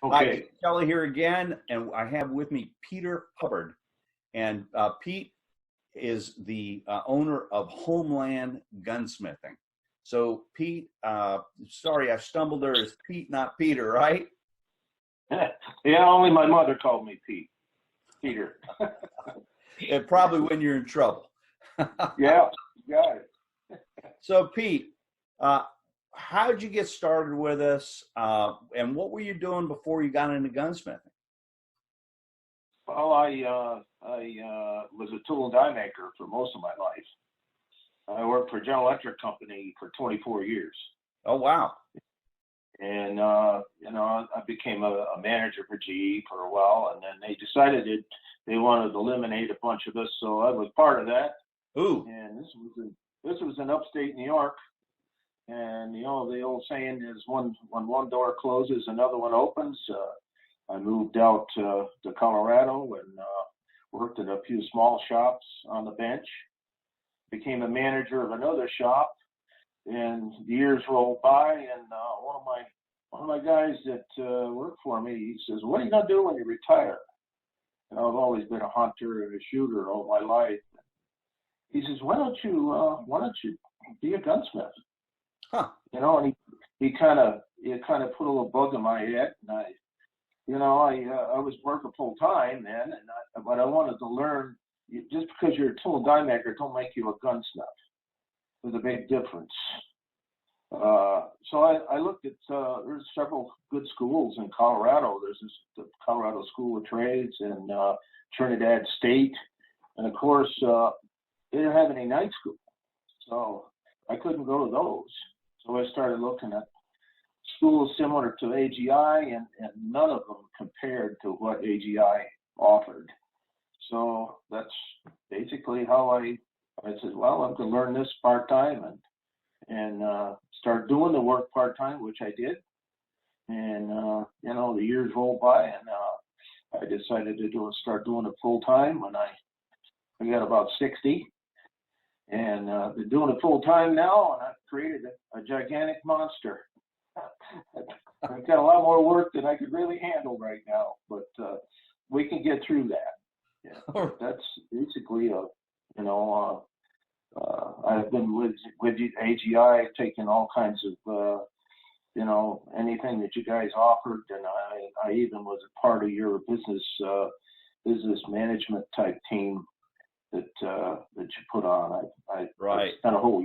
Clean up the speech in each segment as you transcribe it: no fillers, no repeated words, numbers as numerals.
Okay. Hi, Kelly here again, and I have with me Peter Hubbard. And Pete is the owner of Homeland Gunsmithing. So, Pete, sorry, I stumbled there. It's Pete, not Peter, right? Yeah, only my mother called me Peter. And probably when you're in trouble. Yeah, got it. So, Pete, how did you get started with us, and what were you doing before you got into gunsmithing? Well, I was a tool and die maker for most of my life. I worked for General Electric Company for 24 years. Oh, wow. And, I became a manager for GE for a while, and then they decided that they wanted to eliminate a bunch of us, so I was part of that. Ooh. And this was in upstate New York. And, the old saying is when one door closes, another one opens. I moved out to Colorado and worked at a few small shops on the bench, became a manager of another shop, and the years rolled by, and one of my guys that worked for me, he says, "What are you gonna do when you retire?" And I've always been a hunter and a shooter all my life. He says, "Why don't you be a gunsmith?" Huh. And he kind of put a little bug in my head, and I was working full time then, but I wanted to learn. Just because you're a tool and die maker, don't make you a gunsmith. There's a big difference. So I looked at there's several good schools in Colorado. There's the Colorado School of Trades and Trinidad State, and of course they didn't have any night school, so I couldn't go to those. So I started looking at schools similar to AGI, and none of them compared to what AGI offered. So that's basically how I said, well, I'm going to learn this part-time and start doing the work part-time, which I did. And, the years rolled by, and I decided to start doing it full-time when I got about 60. And been doing it full-time now, and I've created a gigantic monster. I've got a lot more work than I could really handle right now, but we can get through that. Yeah, that's basically I've been with AGI, taking all kinds of anything that you guys offered, and I even was a part of your business management type team that you put on. I spent a whole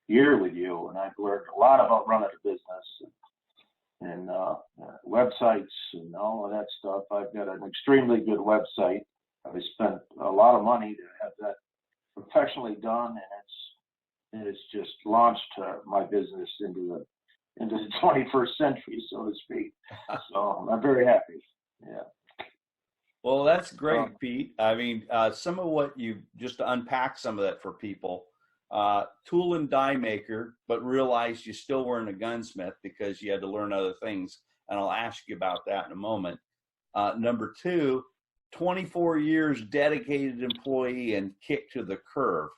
year with you, and I've learned a lot about running a business and websites and all of that stuff. I've got an extremely good website. I spent a lot of money to have that professionally done, and it's just launched my business into the 21st century, so to speak. So I'm very happy. Yeah. Well, that's great, Pete. I mean, some of what you just to unpack some of that for people. Tool and die maker, but realized you still weren't a gunsmith because you had to learn other things, and I'll ask you about that in a moment. Number two, 24 years dedicated employee and kicked to the curve.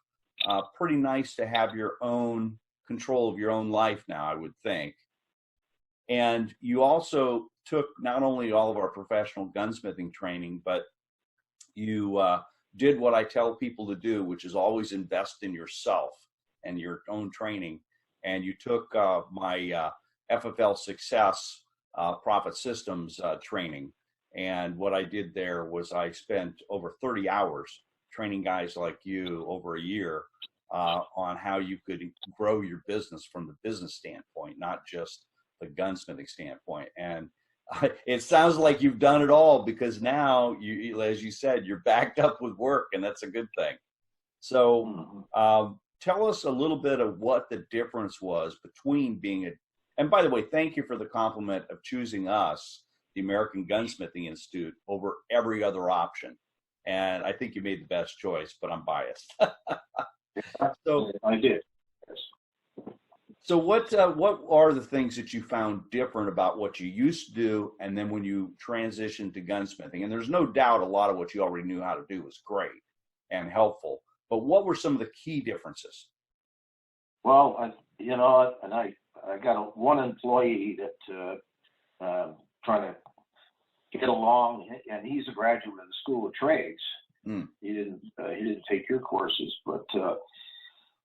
Pretty nice to have your own control of your own life now, I would think. And you also took not only all of our professional gunsmithing training, but you did what I tell people to do, which is always invest in yourself and your own training. And you took my FFL Success Profit Systems training. And what I did there was I spent over 30 hours training guys like you over a year on how you could grow your business from the business standpoint, not just the gunsmithing standpoint. And it sounds like you've done it all, because now, as you said, you're backed up with work, and that's a good thing. So tell us a little bit of what the difference was between and by the way, thank you for the compliment of choosing us, the American Gunsmithing Institute, over every other option. And I think you made the best choice, but I'm biased. So I did. Yes. So what are the things that you found different about what you used to do, and then when you transitioned to gunsmithing? And there's no doubt a lot of what you already knew how to do was great and helpful, but what were some of the key differences? Well, I got one employee that trying to get along, and he's a graduate of the School of Trades. Mm. He didn't take your courses, but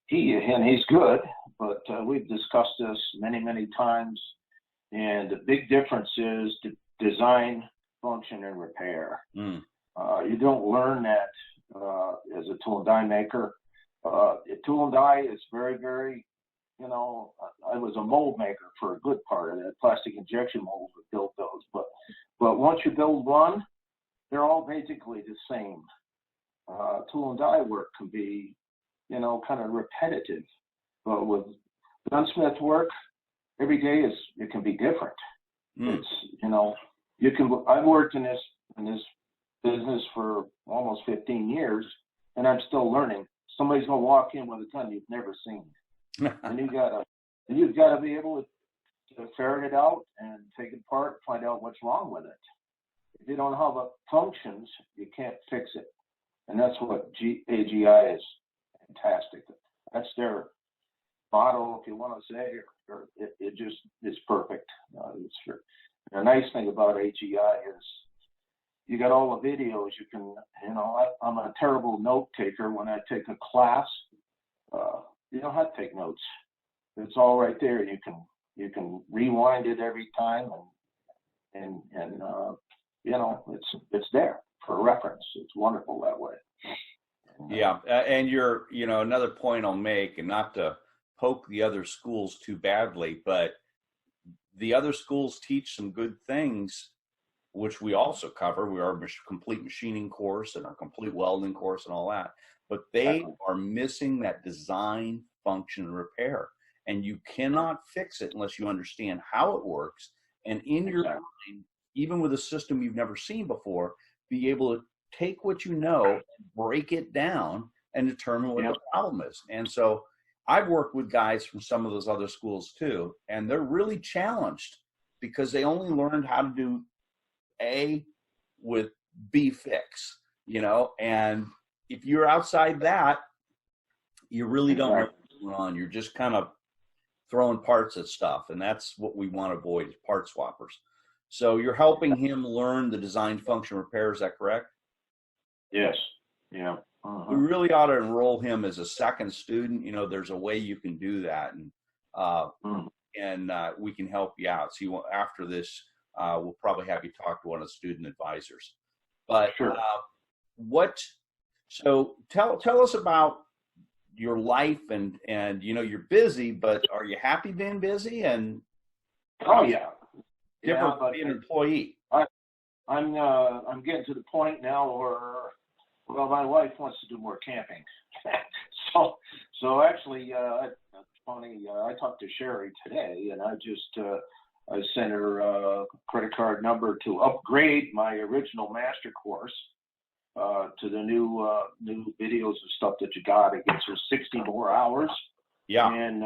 he's good. But we've discussed this many times, and the big difference is the design, function, and repair. Mm. You don't learn that as a tool and die maker. Tool and die is very, very, I was a mold maker for a good part of that. Plastic injection molds would build those. But once you build one, they're all basically the same. Tool and die work can be, kind of repetitive. But with gunsmith work, every day it can be different. Mm. It's, I've worked in this business for almost 15 years, and I'm still learning. Somebody's gonna walk in with a gun you've never seen, and you've got to be able to ferret it out and take it apart, find out what's wrong with it. If you don't know how it functions, you can't fix it, and that's what AGI is fantastic. That's their motto, if you want to say, or it just is perfect. The nice thing about AGI is you got all the videos. You can, I'm a terrible note taker. When I take a class, you don't have to take notes. It's all right there. You can rewind it every time, and it's there for reference. It's wonderful that way. Yeah, and you're, another point I'll make, and not to poke the other schools too badly, but the other schools teach some good things, which we also cover. We are a complete machining course and our complete welding course and all that, but they are missing that design, function, and repair. And you cannot fix it unless you understand how it works. And in your mind, even with a system you've never seen before, be able to take what you know, break it down, and determine what the problem is. And so I've worked with guys from some of those other schools too, and they're really challenged because they only learned how to do A with B fix, and if you're outside that, you really don't know what's going on. You're just kind of throwing parts at stuff, and that's what we want to avoid, is part swappers. So you're helping him learn the design, function, repair. Is that correct? Yes. Yeah. We really ought to enroll him as a second student. There's a way you can do that, and we can help you out. So after this, we'll probably have you talk to one of the student advisors. But sure. So tell us about your life, and you're busy, but are you happy being busy? And different being an employee. I'm getting to the point now where, my wife wants to do more camping. so actually, it's funny. I talked to Sherry today, and I sent her a credit card number to upgrade my original master course to the new videos and stuff that you got. It gets her 60 more hours. Yeah. And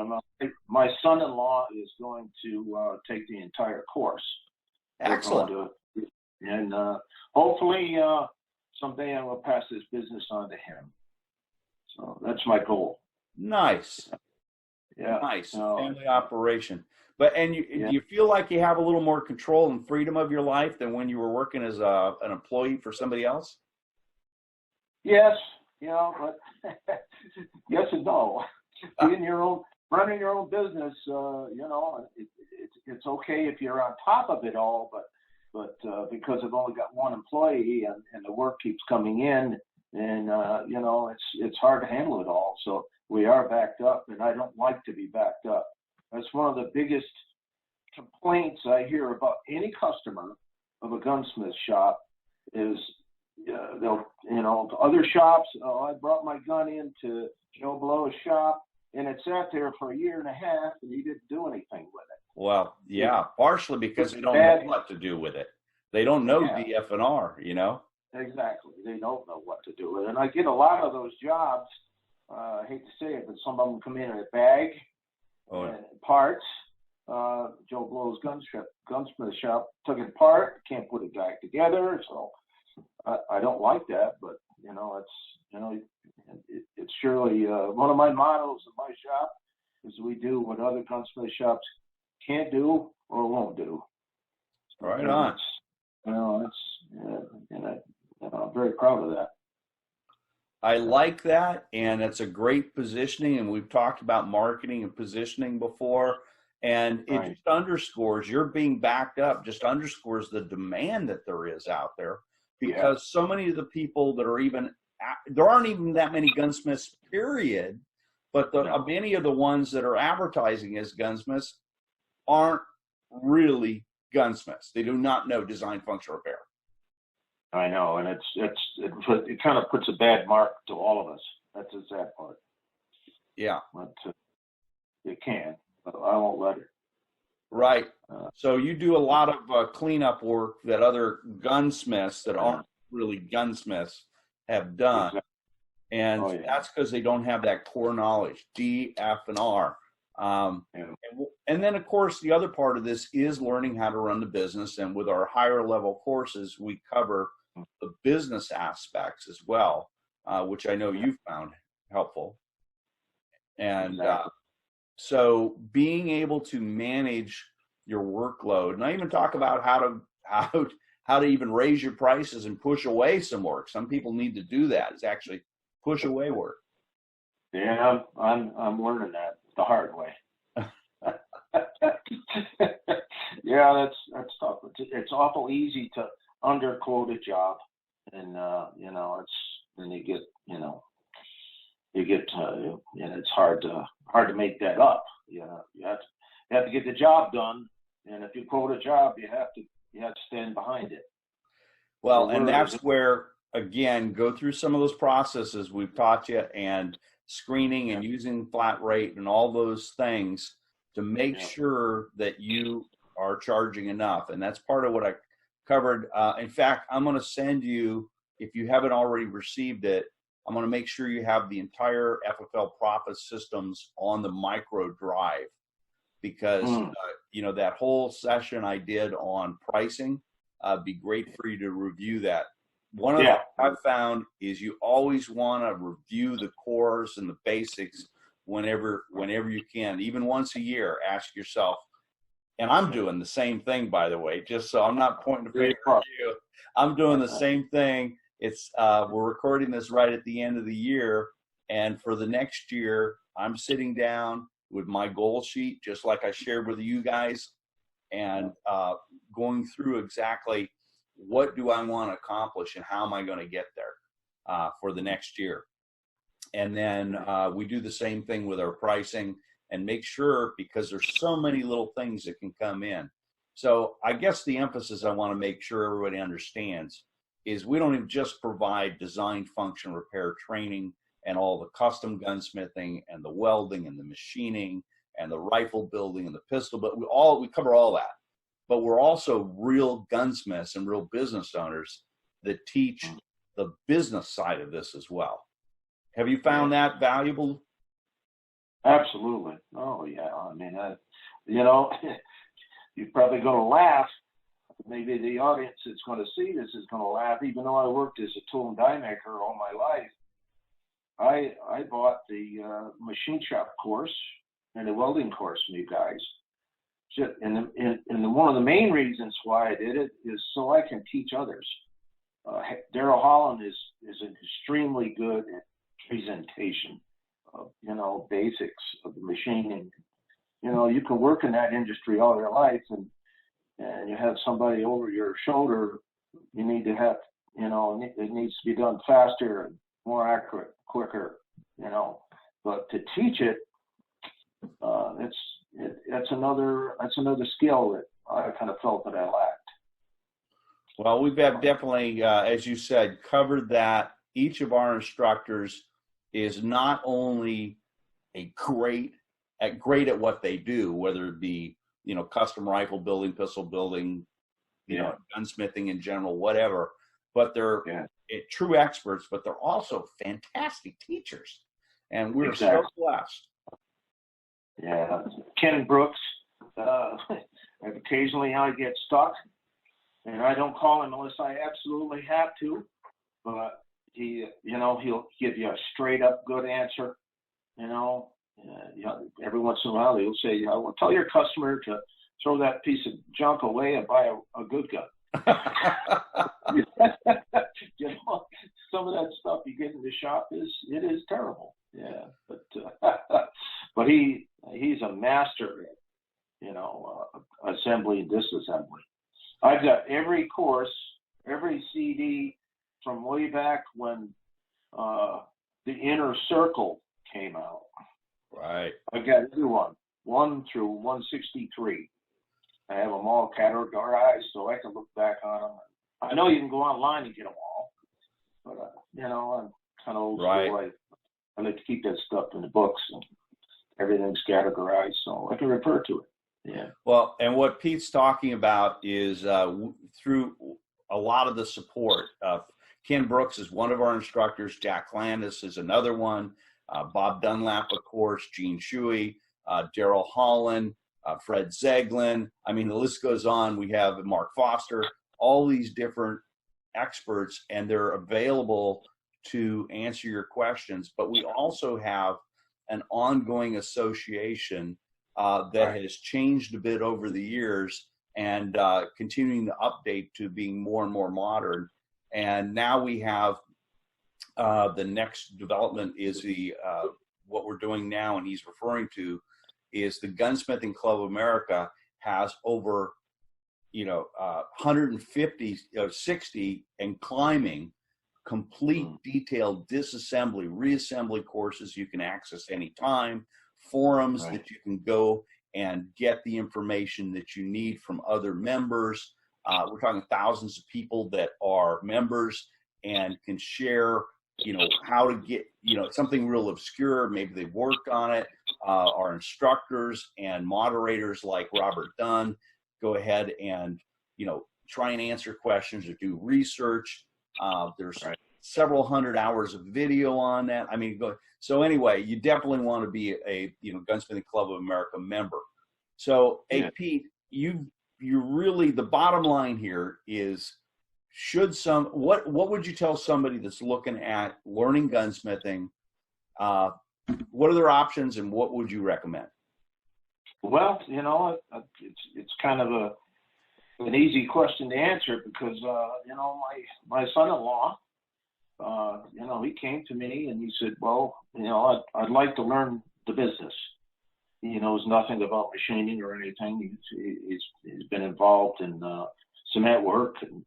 my son-in-law is going to take the entire course. Excellent. And hopefully someday I will pass this business on to him. So that's my goal. Nice. Yeah. Nice. Family operation. But you feel like you have a little more control and freedom of your life than when you were working as an employee for somebody else? Yes. But yes and no. Running your own business, it's okay if you're on top of it all, but because I've only got one employee and the work keeps coming in, and it's hard to handle it all. So we are backed up, and I don't like to be backed up. That's one of the biggest complaints I hear about any customer of a gunsmith shop is other shops. Oh, I brought my gun into Joe Blow's shop, and it sat there for a year and a half, and he didn't do anything with it. Well, yeah, partially because they don't know what to do with it. They don't know DF&R, Exactly. They don't know what to do with it. And I get a lot of those jobs. I hate to say it, but some of them come in a bag, parts. Joe Blow's gunsmith shop took it apart, can't put it back together. So I don't like that, but it's surely one of my mottos in my shop is we do what other gunsmith shops can't do or won't do. Right on. I'm very proud of that. I like that, and it's a great positioning, and we've talked about marketing and positioning before, and it Right. just underscores you're being backed up, just underscores the demand that there is out there, because so many of the people that are there aren't even that many gunsmiths, period, but many of the ones that are advertising as gunsmiths aren't really gunsmiths. They do not know design, function, repair. I know, and it kind of puts a bad mark to all of us. That's the sad part. Yeah, but it can, but I won't let it. Right. So you do a lot of cleanup work that other gunsmiths that aren't really gunsmiths have done, and that's because they don't have that core knowledge, D, F, and R. And then, of course, the other part of this is learning how to run the business. And with our higher level courses, we cover the business aspects as well, which I know you've found helpful. And so being able to manage your workload, and I even talk about how to even raise your prices and push away some work. Some people need to do that, is actually push away work. Yeah, I'm learning that the hard way. Yeah, that's tough. It's awful easy to underquote a job, and it's hard to make that up. You have to get the job done, and if you quote a job, you have to stand behind it. Well, and that's where, again, go through some of those processes we've taught you, and screening and using flat rate and all those things to make sure that you are charging enough. And that's part of what I covered. In fact, I'm going to send you, if you haven't already received it, I'm going to make sure you have the entire FFL profit systems on the micro drive, because that whole session I did on pricing, be great for you to review that. One of the things I've found is you always want to review the cores and the basics whenever you can, even once a year. Ask yourself, and I'm doing the same thing, by the way, just so I'm not pointing the finger at you. I'm doing the same thing. It's we're recording this right at the end of the year, and for the next year, I'm sitting down with my goal sheet, just like I shared with you guys, and going through exactly what do I want to accomplish and how am I going to get there for the next year. And then we do the same thing with our pricing and make sure, because there's so many little things that can come in. So I guess the emphasis I want to make sure everybody understands is we don't even just provide design, function, repair training and all the custom gunsmithing and the welding and the machining and the rifle building and the pistol, but we cover all that. But we're also real gunsmiths and real business owners that teach the business side of this as well. Have you found that valuable? Absolutely. Oh, yeah. I mean, you're probably going to laugh. Maybe the audience that's going to see this is going to laugh. Even though I worked as a tool and die maker all my life, I bought the machine shop course and the welding course from you guys. And one of the main reasons why I did it is so I can teach others. Daryl Holland is extremely good at presentation of, basics of the machining. You can work in that industry all your life, and you have somebody over your shoulder. You need to have, it needs to be done faster and more accurate, quicker, but to teach it, that's another skill that I kind of felt that I lacked. Well, we've definitely, as you said, covered that. Each of our instructors is not only great at what they do, whether it be, custom rifle building, pistol building, gunsmithing in general, whatever, but they're true experts, but they're also fantastic teachers. And we're so blessed. Yeah, Ken Brooks, occasionally I get stuck, and I don't call him unless I absolutely have to, but he'll give you a straight up good answer, every once in a while he'll say, well, tell your customer to throw that piece of junk away and buy a good gun, You know, some of that stuff you get in the shop is terrible. Yeah, but he's a master at, you know, assembly and disassembly. I've got every course, every CD from way back when the Inner Circle came out. Right. I've got everyone, 1 through 163. I have them all categorized so I can look back on them. I know you can go online and get them all, but you know, I'm kind of old school. I like to keep that stuff in the books, and everything's categorized so I can refer to it. Yeah. Well, and what Pete's talking about is through a lot of the support. Ken Brooks is one of our instructors. Jack Landis is another one. Bob Dunlap, of course. Gene Shuey, Daryl Holland, Fred Zeglin. I mean, the list goes on. We have Mark Foster. All these different experts, and they're available to answer your questions. But we also have an ongoing association that has changed a bit over the years and continuing to update to being more and more modern. And now we have the next development is what we're doing now, and he's referring to is the Gunsmithing Club of America has over 150, 60 and climbing complete detailed disassembly, reassembly courses you can access anytime, forums that you can go and get the information that you need from other members. We're talking thousands of people that are members and can share, how to get, something real obscure. Maybe they've worked on it. Our instructors and moderators like Robert Dunn go ahead and, try and answer questions or do research. There's several hundred hours of video on that. I mean, so anyway, you definitely want to be a, Gunsmithing Club of America member. So, hey, Pete, you really, the bottom line here is, what would you tell somebody that's looking at learning gunsmithing? What are their options, and what would you recommend? Well, it's kind of an easy question to answer because, my son-in-law, he came to me and he said, well, I'd like to learn the business. He knows nothing about machining or anything. He's been involved in cement work, and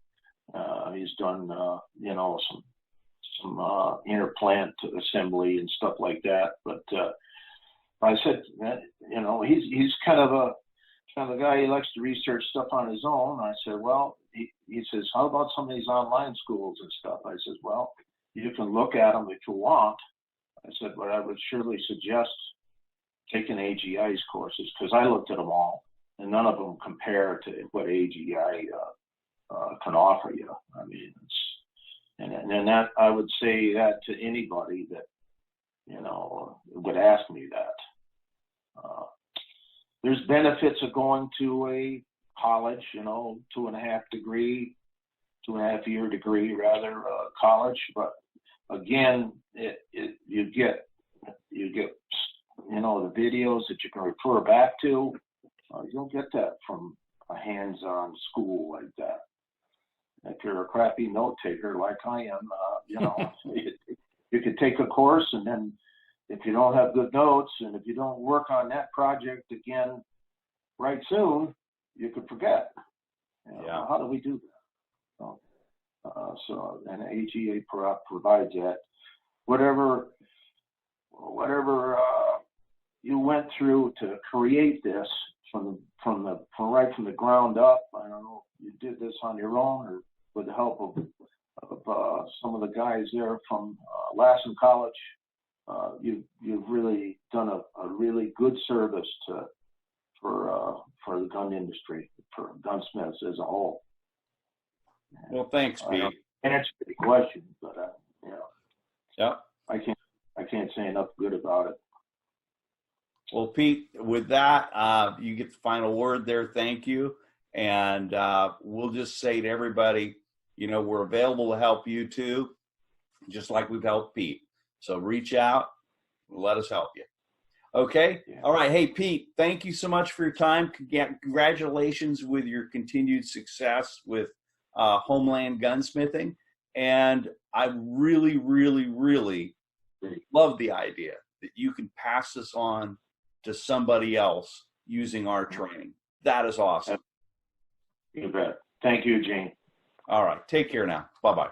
he's done, some inner plant assembly and stuff like that. But I said, he's kind of a guy. He likes to research stuff on his own. I said, well, he says, how about some of these online schools and stuff? I said, well, you can look at them if you want. I said, but I would surely suggest taking AGI's courses, because I looked at them all, and none of them compare to what AGI can offer you. I mean, and that I would say that to anybody that would ask me that. There's benefits of going to a college, 2.5 year degree rather, college. But again, you get the videos that you can refer back to. You don't get that from a hands-on school like that. If you're a crappy note taker like I am, you could take a course, and then if you don't have good notes, and if you don't work on that project again right soon, you could forget. How do we do that? So and AGA provides that. Whatever you went through to create this from the ground up. I don't know if you did this on your own or with the help of some of the guys there from Lassen College. You've really done a really good service for the gun industry, for gunsmiths as a whole. Well, thanks, Pete. Answer the question, but Yep. I can't say enough good about it. Well, Pete, with that, you get the final word there. Thank you. And we'll just say to everybody, we're available to help you too, just like we've helped Pete. So reach out, let us help you. Okay. Yeah. All right. Hey, Pete, thank you so much for your time. Congratulations with your continued success with Homeland Gunsmithing. And I really, really, really love the idea that you can pass this on to somebody else using our training. That is awesome. You bet. Thank you, Gene. All right. Take care now. Bye-bye.